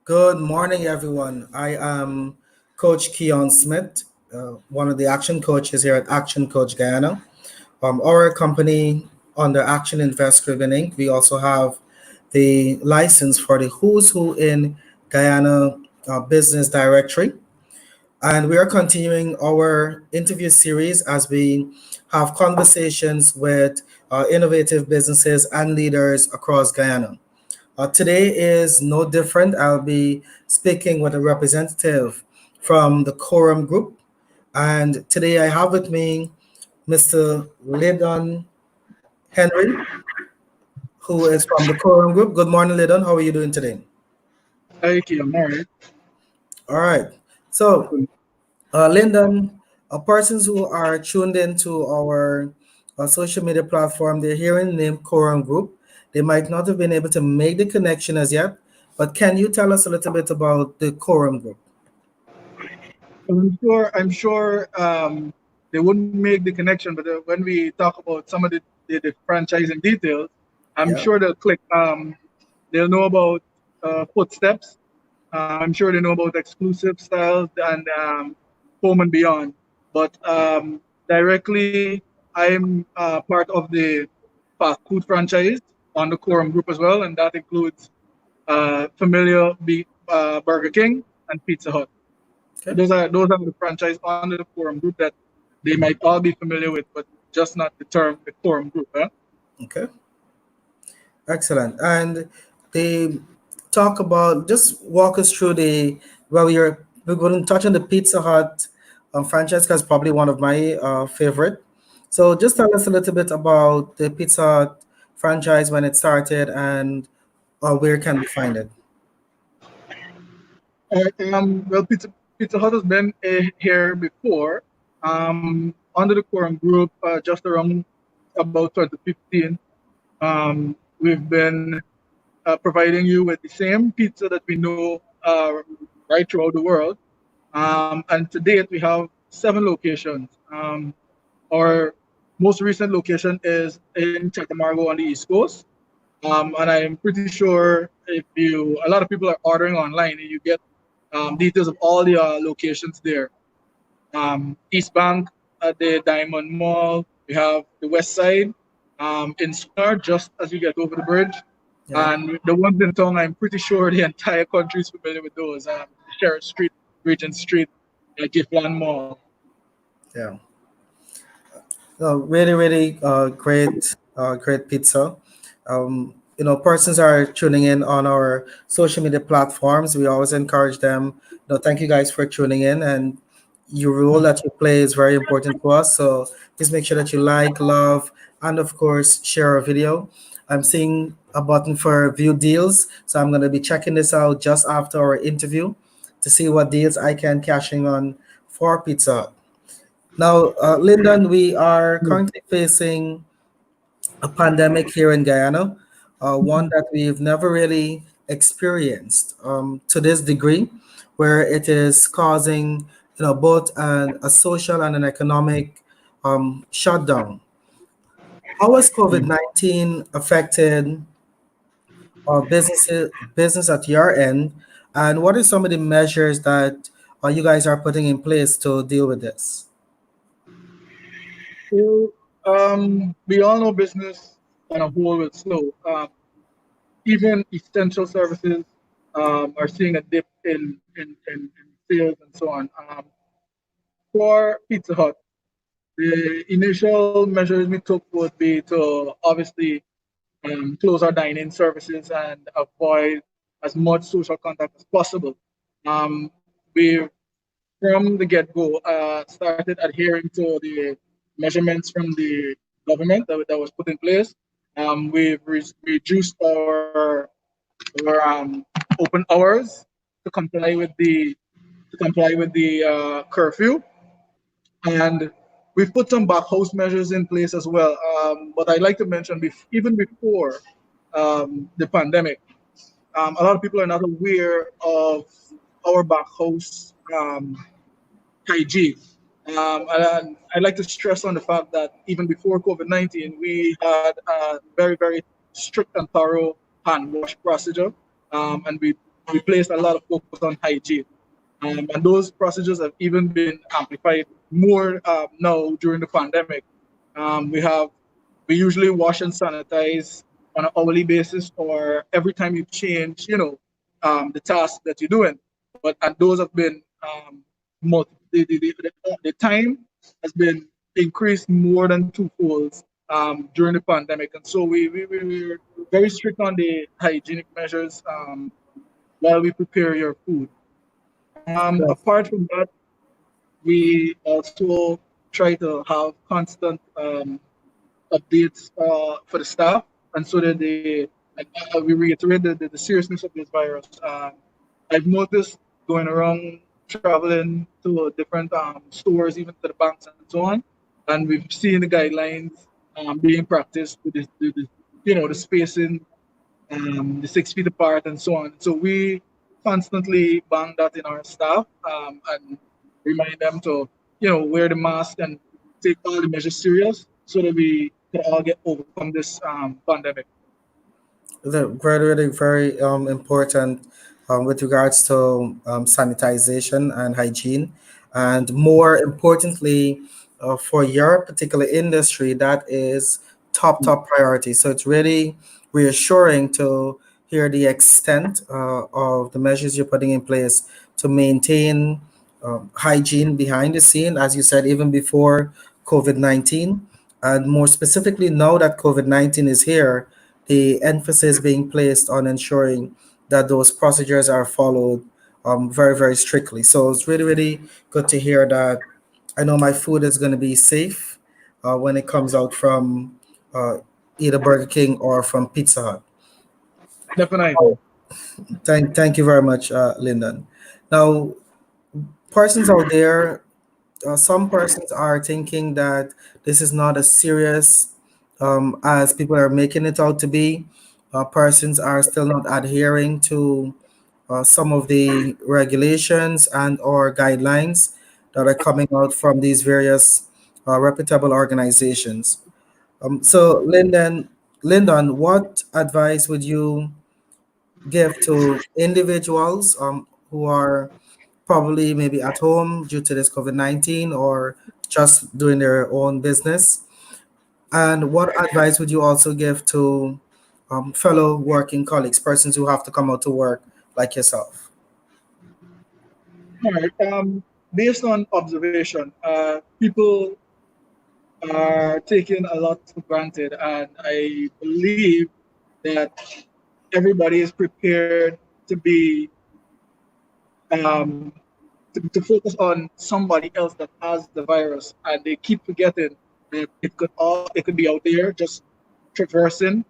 Good morning, everyone. I am Coach Keon Smith, one of the action coaches here at Action Coach Guyana. Our company under Action Invest Caribbean Inc. We also have the license for the Who's Who in Guyana Business Directory, and we are continuing our interview series as we have conversations with innovative businesses and leaders across Guyana. Today is no different. I'll be speaking with a representative from the Corum Group. And today I have with me Mr. Lydon Henry, who is from the Corum Group. Good morning, Lydon. How are you doing today? Okay, I'm all right. All right. So, Lyndon, persons who are tuned into our social media platform, they're hearing the name Corum Group. They might not have been able to make the connection as yet, but can you tell us a little bit about the Corum Group? I'm sure they wouldn't make the connection, but when we talk about some of the franchising details, I'm Yeah. sure they'll click. They'll know about footsteps. I'm sure they know about exclusive styles and home and beyond. But directly, I'm part of the fast food franchise on the Quorum Group as well, and that includes Burger King and Pizza Hut. Okay. Those are the franchise under the Quorum Group that they might all be familiar with, but just not the term the Quorum Group. Huh? Okay. Excellent. And they talk about just walk us through the well, we're going to touch on the Pizza Hut franchise because probably one of my favorite. So just tell us a little bit about the Pizza Hut franchise when it started and where can we find it? Well, Pizza Hut has been here before, under the Quorum Group, just around about 2015. We've been providing you with the same pizza that we know right throughout the world. And to date, we have 7 locations. Our most recent location is in Chatamargo on the East Coast. And I'm pretty sure a lot of people are ordering online, and you get details of all the locations there. East Bank at the Diamond Mall. We have the West Side in Sooner, just as you get over the bridge. Yeah. And the ones in town, I'm pretty sure the entire country is familiar with those. Sheriff Street, Regent Street, Giftland Mall. Yeah. Really, really great pizza. Persons are tuning in on our social media platforms. We always encourage them. Thank you guys for tuning in, and your role that you play is very important to us. So please make sure that you like, love, and of course share our video. I'm seeing a button for view deals, so I'm going to be checking this out just after our interview to see what deals I can cash in on for Pizza Hut. Now, Lyndon, we are currently facing a pandemic here in Guyana, one that we've never really experienced to this degree, where it is causing, both a social and an economic shutdown. How has COVID-19 affected business at your end, and what are some of the measures that you guys are putting in place to deal with this? So, we all know business on a whole will slow. Even essential services are seeing a dip in sales and so on. For Pizza Hut, the initial measures we took would be to obviously close our dining services and avoid as much social contact as possible. We, from the get-go, started adhering to the measurements from the government that was put in place. We've reduced our open hours to comply with the curfew, and we've put some back house measures in place as well. But I'd like to mention, even before the pandemic, a lot of people are not aware of our back house hygiene. And I'd like to stress on the fact that even before COVID-19, we had a very, very strict and thorough hand wash procedure. And we we placed a lot of focus on hygiene. And those procedures have even been amplified more now during the pandemic. We have we usually wash and sanitize on an hourly basis or every time you change, the task that you're doing. But and those have been the time has been increased more than twofold during the pandemic, and so we were very strict on the hygienic measures while we prepare your food. Yes. Apart from that, we also try to have constant updates for the staff, and so that we reiterate the seriousness of this virus. I've noticed going around traveling to different stores, even to the banks and so on, and we've seen the guidelines being practiced with the spacing, the 6 feet apart, and so on. So we constantly bang that in our staff and remind them to, wear the mask and take all the measures serious so that we can all get overcome this pandemic. Very, very, very important with regards to sanitization and hygiene, and more importantly, for your particular industry, that is top priority. So it's really reassuring to hear the extent of the measures you're putting in place to maintain hygiene behind the scene, as you said, even before COVID-19, and more specifically now that COVID-19 is here, the emphasis being placed on ensuring that those procedures are followed very, very strictly. So it's really, really good to hear that I know my food is going to be safe when it comes out from uh, either Burger King or from Pizza Hut. Definitely. Thank you very much, Lyndon. Now, persons out there, some persons are thinking that this is not as serious as people are making it out to be. Persons are still not adhering to some of the regulations and or guidelines that are coming out from these various reputable organizations. So, Lyndon, what advice would you give to individuals who are probably maybe at home due to this COVID-19 or just doing their own business? And what advice would you also give to fellow working colleagues, persons who have to come out to work like yourself? All right. Based on observation, people are taking a lot for granted, and I believe that everybody is prepared to be um, to focus on somebody else that has the virus, and they keep forgetting that it could be out there just traversing.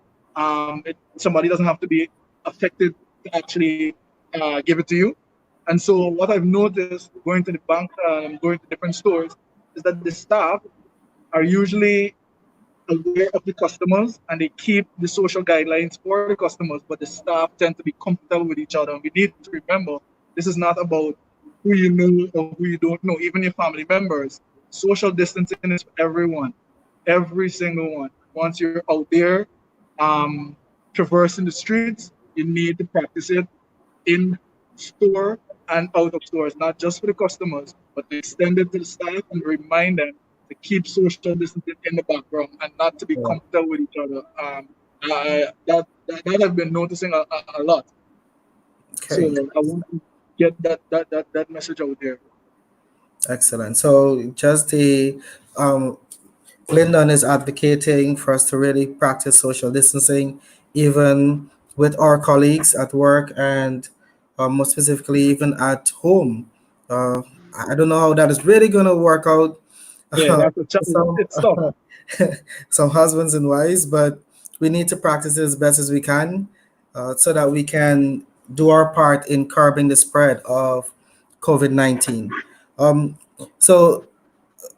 Somebody doesn't have to be affected to actually give it to you. And so what I've noticed going to the bank, going to different stores, is that the staff are usually aware of the customers and they keep the social guidelines for the customers, but the staff tend to be comfortable with each other. And we need to remember this is not about who you know or who you don't know, even your family members. Social distancing is for everyone, every single one. Once you're out there um, traversing the streets, you need to practice it in store and out of stores, not just for the customers, but to extend it to the staff and remind them to keep social distancing in the background and not to be Yeah. comfortable with each other. That I've been noticing a lot. So Okay, I want to get that message out there. excellent. So just the Lyndon is advocating for us to really practice social distancing, even with our colleagues at work and more specifically, even at home. Uh, I don't know how that is really going to work out Yeah, that's a some it's tough. some husbands and wives, but we need to practice it as best as we can so that we can do our part in curbing the spread of COVID-19. Um, so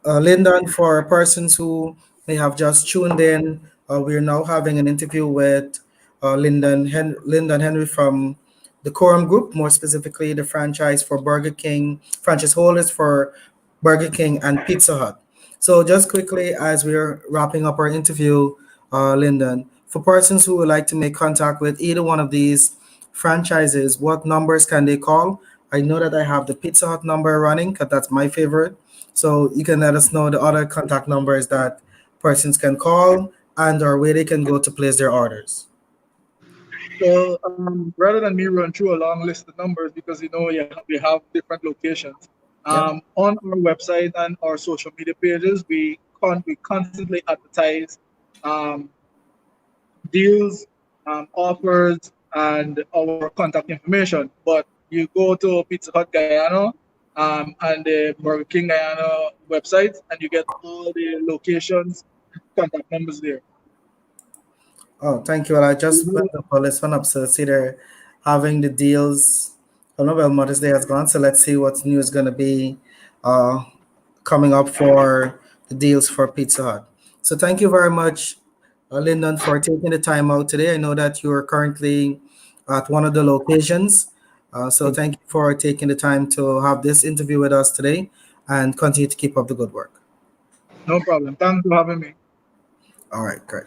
Lyndon, for persons who may have just tuned in, we're now having an interview with Lyndon Henry from the Corum Group, more specifically the franchise for Burger King, franchise holders for Burger King and Pizza Hut. So, just quickly, as we're wrapping up our interview, Lyndon, for persons who would like to make contact with either one of these franchises, what numbers can they call? I know that I have the Pizza Hut number running because that's my favorite. So you can let us know the other contact numbers that persons can call and or where they can go to place their orders. So rather than me run through a long list of numbers, because we have different locations, Yep. on our website and our social media pages, we constantly advertise um, deals, offers, and our contact information. But you go to Pizza Hut Guyana and the Burger King Guyana website, and you get all the locations, contact numbers there. Oh, thank you. Well, I just went to pull this one up. So see they're having the deals. Oh no, well, Mother's Day has gone. So let's see what's new is going to be uh, coming up for the deals for Pizza Hut. So thank you very much, Lyndon, for taking the time out today. I know that you are currently at one of the locations. So thank you for taking the time to have this interview with us today and continue to keep up the good work. No problem. Thanks for having me. All right, great.